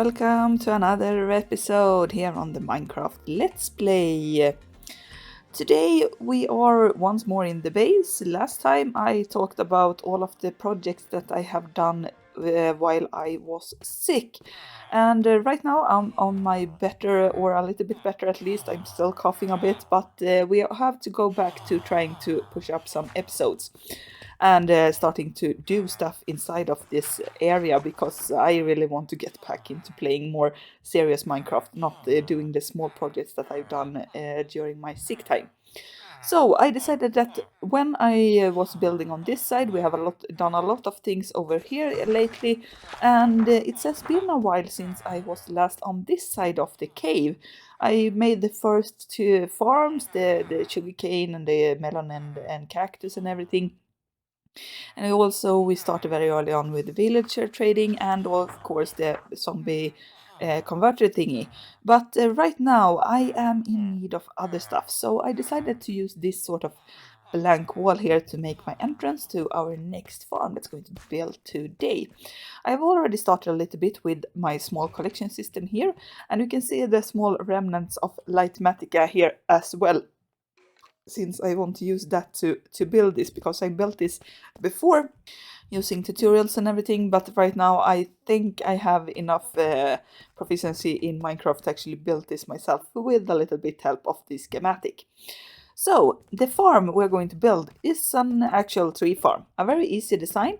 welcome to another episode here on the Minecraft Let's Play. Today we are once more in the base. Last time I talked about all of the projects that I have done while I was sick. And right now I'm on my better, or a little bit better at least. I'm still coughing a bit, but we have to go back to trying to push up some episodes. And starting to do stuff inside of this area because I really want to get back into playing more serious Minecraft, not doing the small projects that I've done during my sick time. So I decided that when I was building on this side, we have done a lot of things over here lately, and it has been a while since I was last on this side of the cave. I made the first two farms, the sugarcane and the melon and cactus and everything. And also we started very early on with the villager trading and of course the zombie converter thingy. But right now I am in need of other stuff, so I decided to use this sort of blank wall here to make my entrance to our next farm that's going to be built today. I've already started a little bit with my small collection system here, and you can see the small remnants of Lightmatica here as well, since I want to use that to build this, because I built this before using tutorials and everything, but right now I think I have enough proficiency in Minecraft to actually build this myself with a little bit help of the schematic. So the farm we're going to build is an actual tree farm, a very easy design.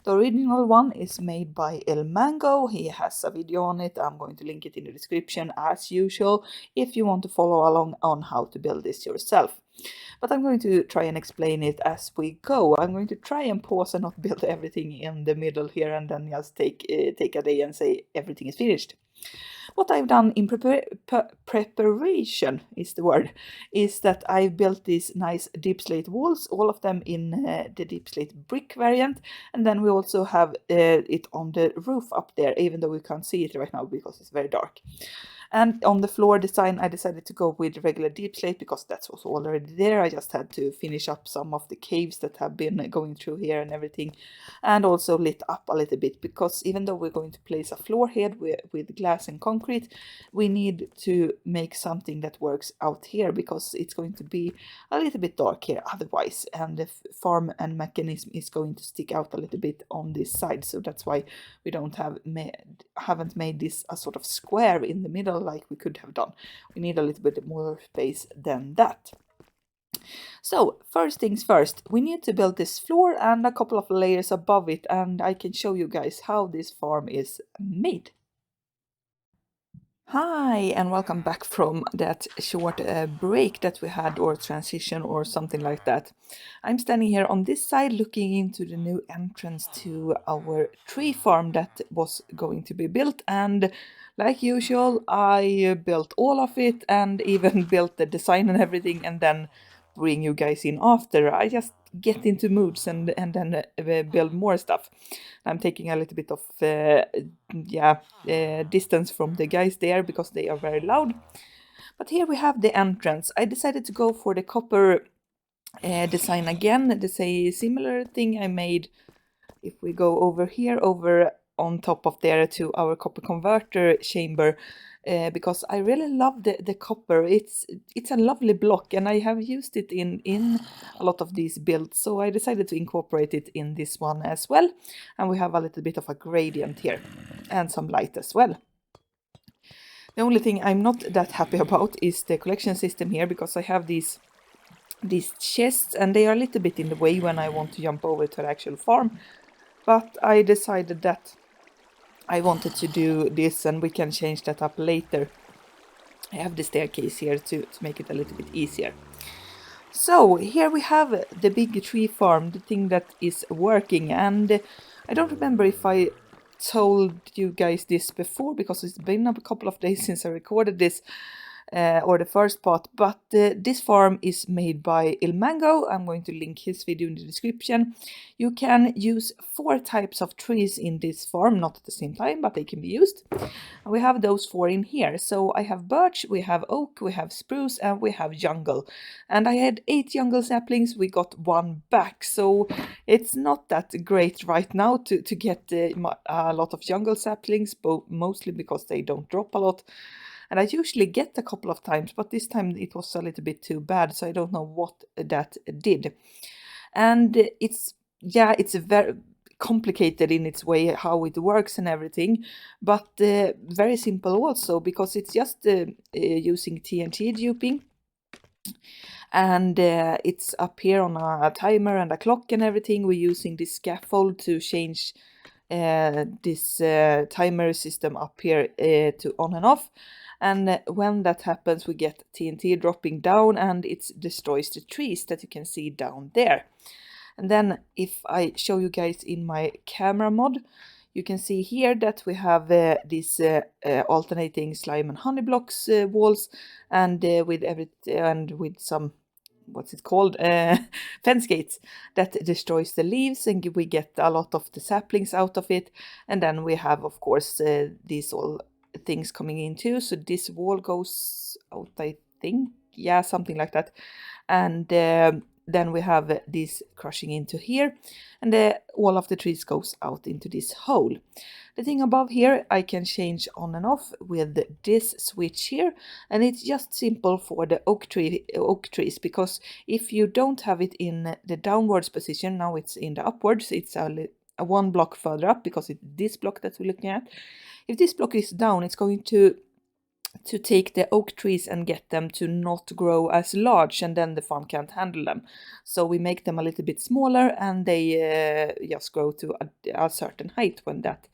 The original one is made by Ilmango. He has a video on it. I'm going to link it in the description as usual if you want to follow along on how to build this yourself. But I'm going to try and explain it as we go. I'm going to try and pause and not build everything in the middle here and then just take a day and say everything is finished. What I've done in preparation is the word, is that I've built these nice deep slate walls, all of them in the deep slate brick variant, and then we also have it on the roof up there, even though we can't see it right now because it's very dark. And on the floor design, I decided to go with regular deep slate because that was already there. I just had to finish up some of the caves that have been going through here and everything, and also lit up a little bit, because even though we're going to place a floor here with glass and concrete, we need to make something that works out here because it's going to be a little bit dark here otherwise, and the farm and mechanism is going to stick out a little bit on this side. So that's why we haven't made this a sort of square in the middle like we could have done. We need a little bit more space than that. So first things first, we need to build this floor and a couple of layers above it, and I can show you guys how this farm is made. Hi, and welcome back from that short break that we had, or transition or something like that. I'm standing here on this side looking into the new entrance to our tree farm that was going to be built, and like usual I built all of it and even built the design and everything, and then bring you guys in after. I just get into moods and then build more stuff. I'm taking a little bit of distance from the guys there because they are very loud. But here we have the entrance. I decided to go for the copper design again, the similar thing I made. If we go over here, over on top of there to our copper converter chamber, because I really love the copper. It's a lovely block, and I have used it in a lot of these builds, so I decided to incorporate it in this one as well. And we have a little bit of a gradient here and some light as well. The only thing I'm not that happy about is the collection system here, because I have these chests and they are a little bit in the way when I want to jump over to the actual farm. But I decided that I wanted to do this, and we can change that up later. I have the staircase here to make it a little bit easier. So here we have the big tree farm, the thing that is working, and I don't remember if I told you guys this before because it's been a couple of days since I recorded this. or the first part, but this farm is made by Ilmango. I'm going to link his video in the description. You can use 4 types of trees in this farm, not at the same time, but they can be used. And we have those 4 in here. So I have birch, we have oak, we have spruce, and we have jungle. And I had 8 jungle saplings, we got 1 back. So it's not that great right now to get a lot of jungle saplings, mostly because they don't drop a lot. And I usually get a couple of times, but this time it was a little bit too bad, so I don't know what that did. And it's very complicated in its way how it works and everything, but very simple also, because it's just using TNT duping. And it's up here on a timer and a clock and everything. We're using this scaffold to change this timer system up here to on and off. And when that happens, we get TNT dropping down, and it destroys the trees that you can see down there. And then if I show you guys in my camera mod, you can see here that we have these alternating slime and honey blocks walls, and with some, what's it called, fence gates that destroys the leaves, and we get a lot of the saplings out of it. And then we have, of course, these all things coming in too. So this wall goes out, I think, yeah, something like that. And then we have this crushing into here, and all of the trees goes out into this hole. The thing above here I can change on and off with this switch here, and it's just simple for the oak trees, because if you don't have it in the downwards position, now it's in the upwards, it's a 1 block further up, because it's this block that we're looking at. If this block is down, it's going to take the oak trees and get them to not grow as large, and then the farm can't handle them. So we make them a little bit smaller, and they just grow to a certain height when that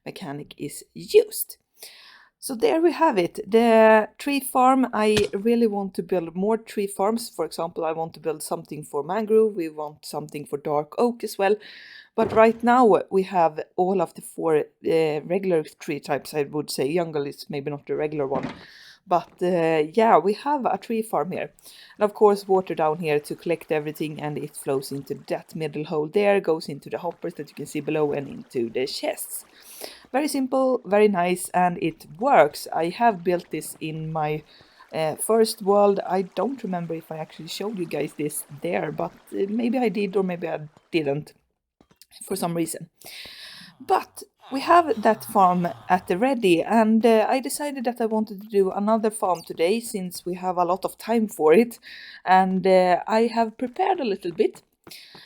mechanic is used. So there we have it, the tree farm. I really want to build more tree farms. For example, I want to build something for mangrove, we want something for dark oak as well. But right now we have all of the 4 regular tree types, I would say. Jungle is maybe not the regular one. But yeah, we have a tree farm here. And of course water down here to collect everything, and it flows into that middle hole there, goes into the hoppers that you can see below, and into the chests. Very simple, very nice, and it works. I have built this in my first world. I don't remember if I actually showed you guys this there, but maybe I did, or maybe I didn't for some reason. But we have that farm at the ready, and I decided that I wanted to do another farm today, since we have a lot of time for it, and I have prepared a little bit.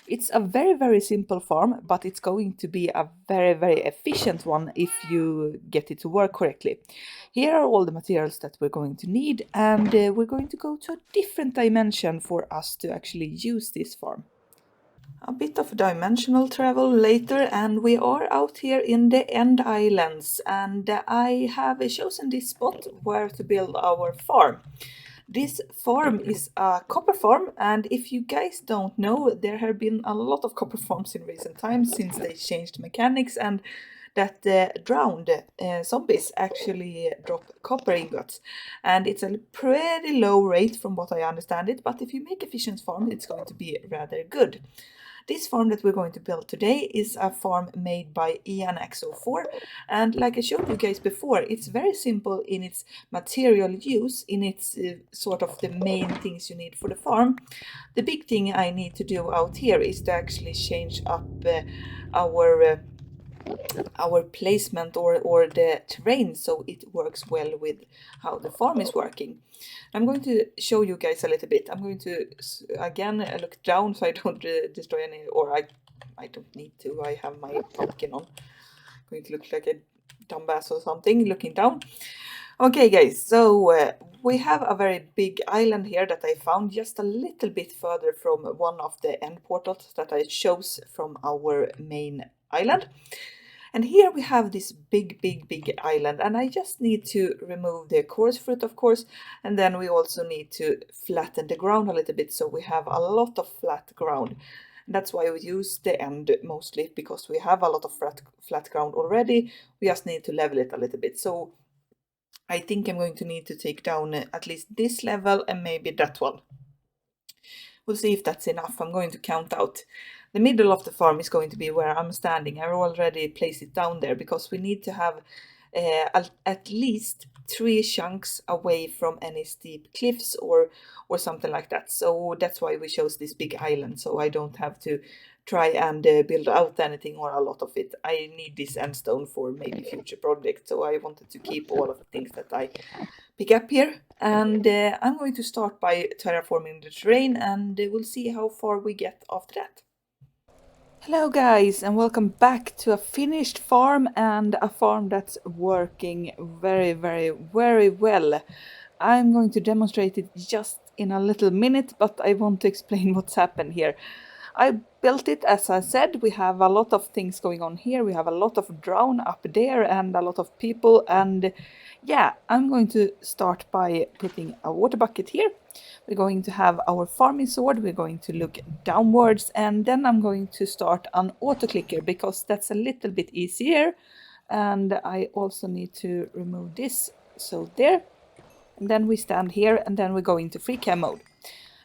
It's a very, very simple farm, but it's going to be a very, very efficient one if you get it to work correctly. Here are all the materials that we're going to need, and we're going to go to a different dimension for us to actually use this farm. A bit of dimensional travel later, and we are out here in the End Islands, and I have chosen this spot where to build our farm. This farm is a copper farm, and if you guys don't know, there have been a lot of copper farms in recent times since they changed mechanics, and that drowned zombies actually drop copper ingots. And it's a pretty low rate from what I understand it, but if you make efficient farm, it's going to be rather good. This farm that we're going to build today is a farm made by ianxofour, and like I showed you guys before, it's very simple in its material use, in its sort of the main things you need for the farm. The big thing I need to do out here is to actually change up our placement or the terrain, so it works well with how the farm is working. I'm going to show you guys a little bit. I'm going to again look down so I don't destroy any, or I don't need to. I have my pumpkin on. I'm going to look like a dumbass or something looking down. Okay guys, so we have a very big island here that I found just a little bit further from one of the end portals that I chose from our main island. And here we have this big island, and I just need to remove the coarse fruit, of course, and then we also need to flatten the ground a little bit, so we have a lot of flat ground. And that's why we use the end mostly, because we have a lot of flat ground already. We just need to level it a little bit. So I think I'm going to need to take down at least this level and maybe that one. We'll see if that's enough. I'm going to count out. The middle of the farm is going to be where I'm standing. I already placed it down there because we need to have at least 3 chunks away from any steep cliffs or something like that. So that's why we chose this big island, so I don't have to try and build out anything or a lot of it. I need this sandstone for maybe future projects, so I wanted to keep all of the things that I pick up here. And I'm going to start by terraforming the terrain, and we'll see how far we get after that. Hello guys, and welcome back to a finished farm, and a farm that's working very well. I'm going to demonstrate it just in a little minute, but I want to explain what's happened here. I built it, as I said. We have a lot of things going on here. We have a lot of drown up there and a lot of people, and yeah, I'm going to start by putting a water bucket here. We're going to have our farming sword, we're going to look downwards, and then I'm going to start an auto clicker because that's a little bit easier. And I also need to remove this, so there. And then we stand here, and then we go into free cam mode.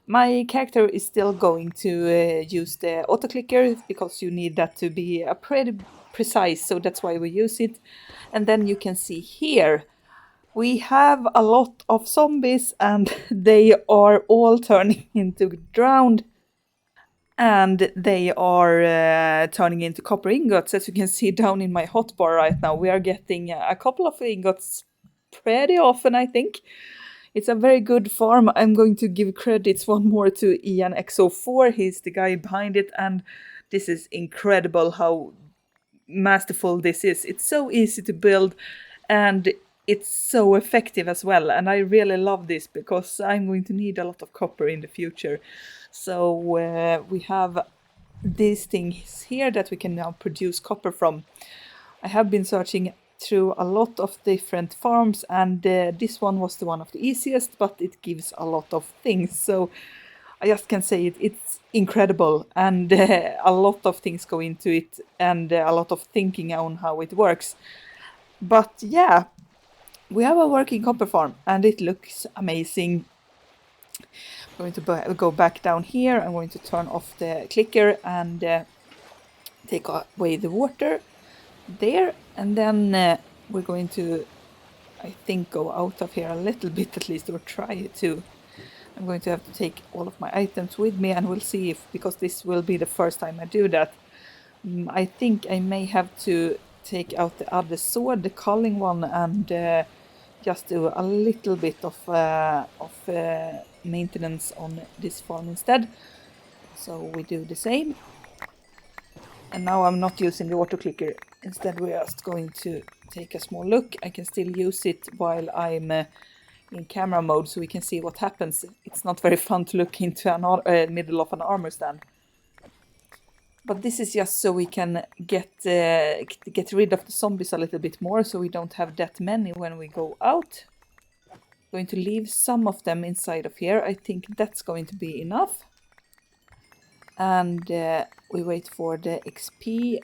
My character is still going to use the auto clicker because you need that to be pretty precise, so that's why we use it. And then you can see here we have a lot of zombies, and they are all turning into drowned, and they are turning into copper ingots. As you can see down in my hotbar right now, we are getting a couple of ingots pretty often, I think. It's a very good farm. I'm going to give credits one more to ianxofour. He's the guy behind it, and this is incredible how masterful this is. It's so easy to build, and it's so effective as well. And I really love this because I'm going to need a lot of copper in the future. So we have these things here that we can now produce copper from. I have been searching through a lot of different farms, and this one was the one of the easiest, but it gives a lot of things. So I just can say it's incredible, and a lot of things go into it, and a lot of thinking on how it works. But yeah, we have a working copper farm, and it looks amazing. I'm going to go back down here. I'm going to turn off the clicker and take away the water there, and then we're going to, I think, go out of here a little bit at least, or try to. I'm going to have to take all of my items with me, and we'll see if, because this will be the first time I do that, I think I may have to take out the other sword, the culling one, and just do a little bit of maintenance on this farm instead. So we do the same. And now I'm not using the auto clicker. Instead, we're just going to take a small look. I can still use it while I'm in camera mode, so we can see what happens. It's not very fun to look into an middle of an armor stand. But this is just so we can get rid of the zombies a little bit more, so we don't have that many when we go out. Going to leave some of them inside of here. I think that's going to be enough. And we wait for the XP.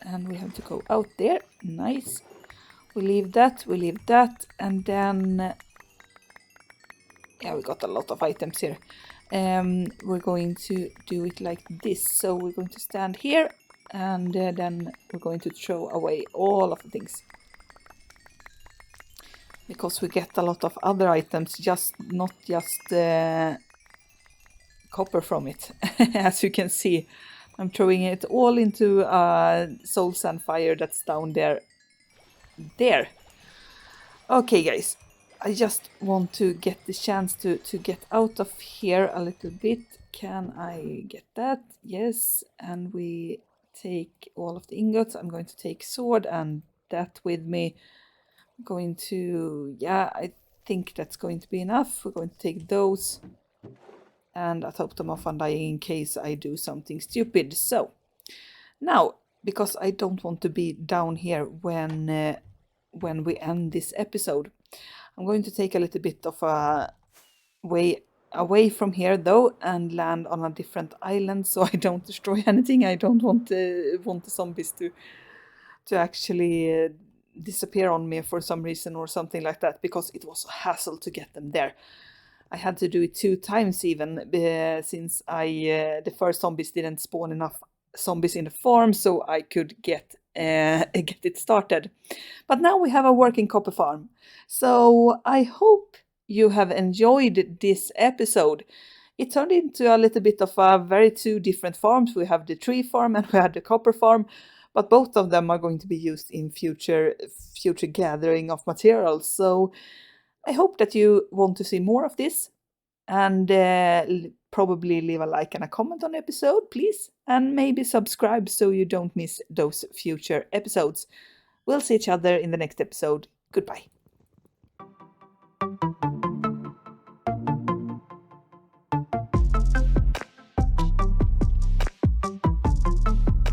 And we have to go out there. Nice. We leave that, and then yeah, we got a lot of items here. We're going to do it like this. So we're going to stand here, and then we're going to throw away all of the things, because we get a lot of other items, not just copper from it. As you can see, I'm throwing it all into soul sand fire that's down there. Okay guys, I just want to get the chance to get out of here a little bit. Can I get that? Yes. And we take all of the ingots. I'm going to take sword and that with me. I'm going to, yeah, I think that's going to be enough. We're going to take those and I top them off undying in case I do something stupid. So now, because I don't want to be down here when we end this episode, I'm going to take a little bit of a way away from here though, and land on a different island so I don't destroy anything. I don't want the zombies to actually disappear on me for some reason or something like that, because it was a hassle to get them there. I had to do it 2 times even, since the first zombies didn't spawn enough zombies in the farm, so I could get get it started. But now we have a working copper farm. So I hope you have enjoyed this episode. It turned into a little bit of a very two different farms. We have the tree farm and we have the copper farm, but both of them are going to be used in future gathering of materials. So I hope that you want to see more of this, and probably leave a like and a comment on the episode, please, and maybe subscribe so you don't miss those future episodes. We'll see each other in the next episode. Goodbye.